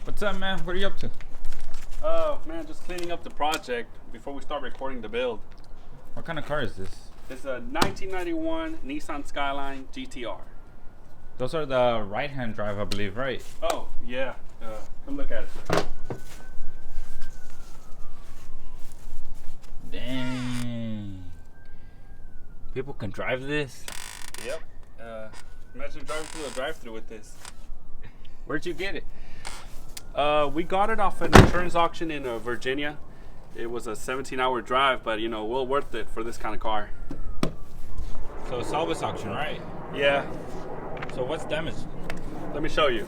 What's up, man? What are you up to? Man, just cleaning up the project before we start recording the build. What kind of car is this? It's a 1991 Nissan Skyline GTR. Those are the right-hand drive, I believe, right? Oh, yeah. Come look at it. Dang. People can drive this? Yep. Imagine driving through a drive-thru with this. Where'd you get it? We got it off an insurance auction in Virginia. It was a 17-hour drive, but well worth it for this kind of car. So a salvage auction, right? Yeah. So what's damaged? Let me show you.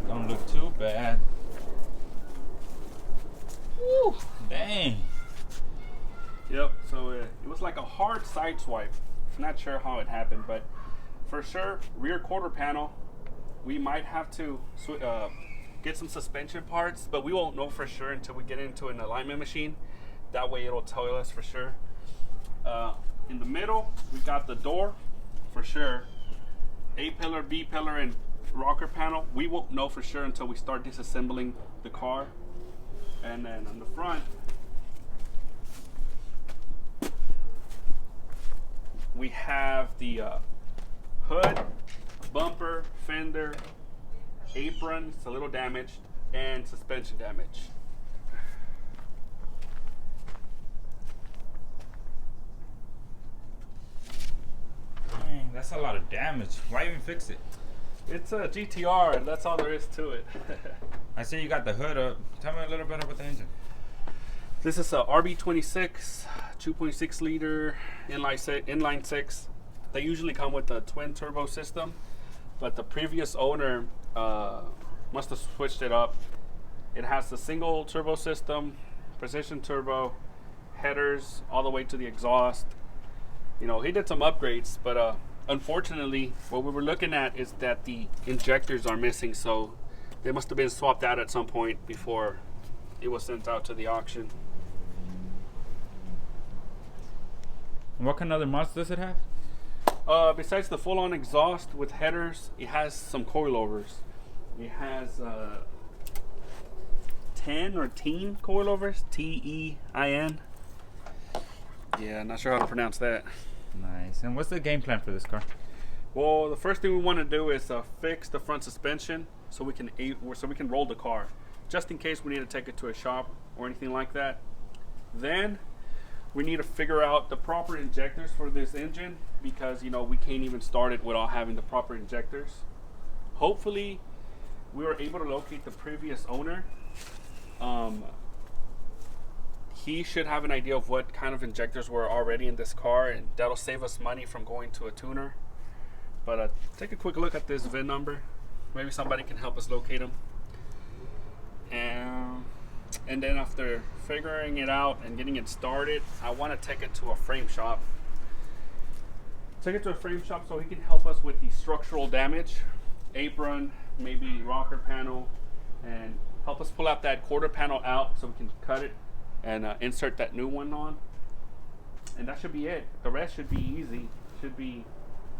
Don't look too bad. Woo, dang. Yep. So it was like a hard side swipe. Not sure how it happened, but for sure, rear quarter panel. We might have to get some suspension parts, but we won't know for sure until we get into an alignment machine. That way it'll tell us for sure. In the middle, we got the door for sure. A pillar, B pillar, and rocker panel. We won't know for sure until we start disassembling the car. And then on the front, we have the hood, bumper, fender, apron, it's a little damaged, and suspension damage. Dang, that's a lot of damage. Why even fix it? It's a GTR, and that's all there is to it. I see you got the hood up. Tell me a little bit about the engine. This is a RB26, 2.6 liter inline six. They usually come with a twin turbo system, but the previous owner must have switched it up. It has the single turbo system, precision turbo, headers all the way to the exhaust. He did some upgrades, but unfortunately, what we were looking at is that the injectors are missing, so they must have been swapped out at some point before it was sent out to the auction. And what kind of other mods does it have? Besides the full-on exhaust with headers, it has some coilovers. It has 10 or teen coilovers, T-E-I-N. Yeah, not sure how to pronounce that. Nice. And what's the game plan for this car? Well, the first thing we want to do is fix the front suspension so we can roll the car, just in case we need to take it to a shop or anything like that. Then we need to figure out the proper injectors for this engine because we can't even start it without having the proper injectors. Hopefully, we were able to locate the previous owner. He should have an idea of what kind of injectors were already in this car, and that'll save us money from going to a tuner. But take a quick look at this VIN number. Maybe somebody can help us locate them. And then after figuring it out and getting it started, I want to take it to a frame shop. Take it to a frame shop so he can help us with the structural damage, apron, maybe rocker panel, and help us pull out that quarter panel out so we can cut it and insert that new one on. And that should be it. The rest should be easy. Should be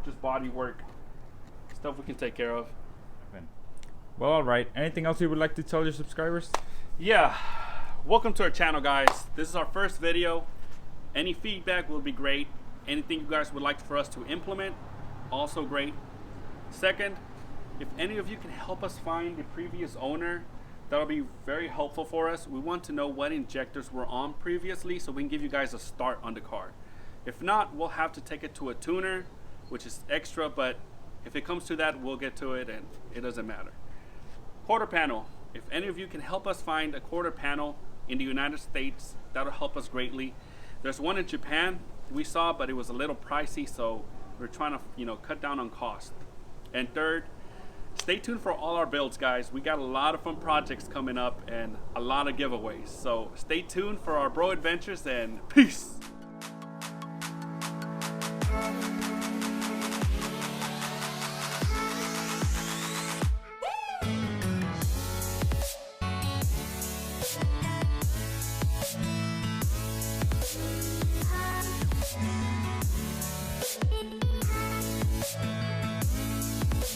just body work, stuff we can take care of. Well, all right. Anything else you would like to tell your subscribers? Yeah, welcome to our channel, guys. This is our first video. Any feedback will be great. Anything you guys would like for us to implement, also great. Second, if any of you can help us find the previous owner, that'll be very helpful for us. We want to know what injectors were on previously so we can give you guys a start on the car. If not, we'll have to take it to a tuner, which is extra, but if it comes to that, we'll get to it and it doesn't matter. Quarter panel. If any of you can help us find a quarter panel in the United States, that'll help us greatly. There's one in Japan we saw, but it was a little pricey, so we're trying to cut down on cost. And third, stay tuned for all our builds, guys. We got a lot of fun projects coming up and a lot of giveaways. So stay tuned for our bro adventures, and peace. We'll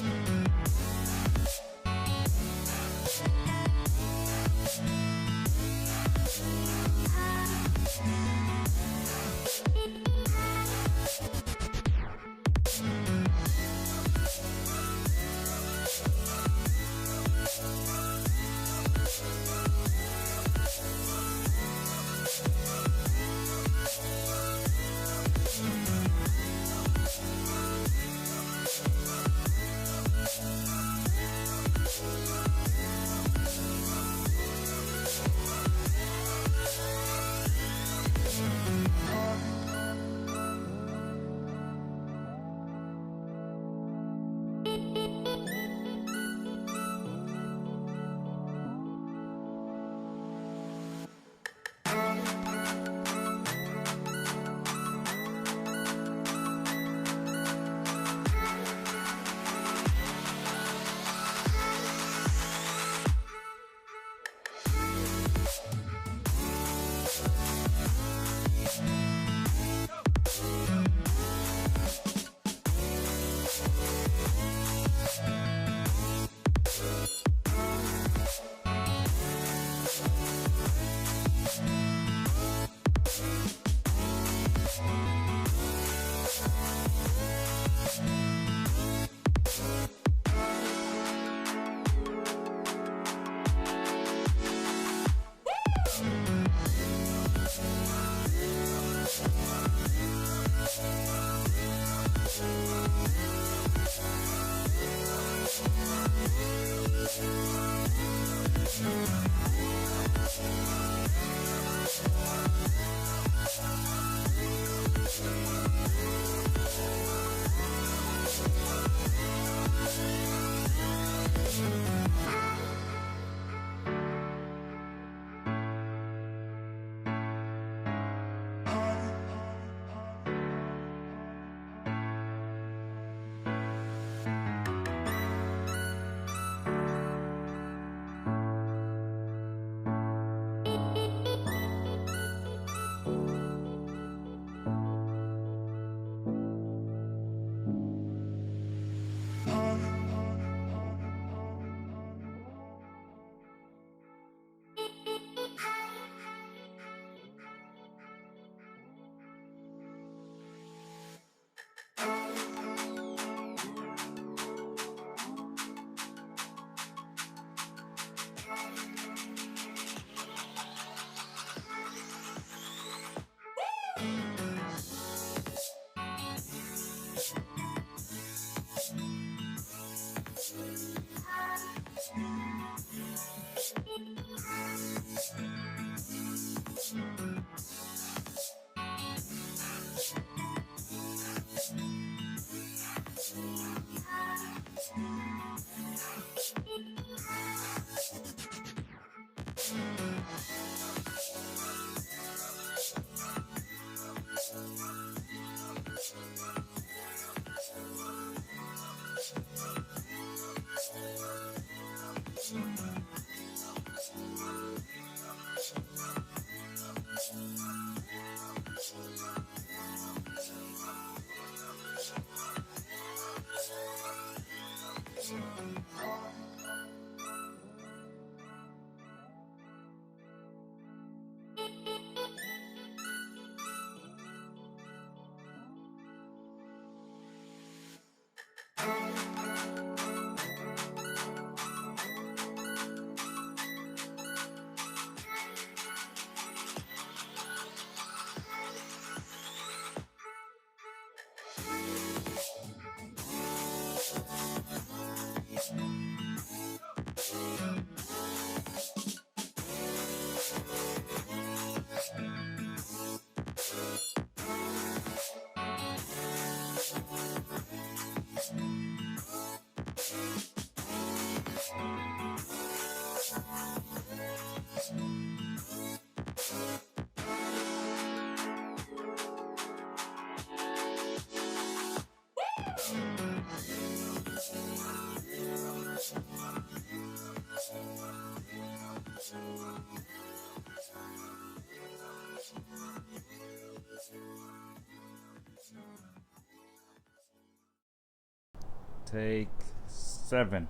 be right back. Take 7.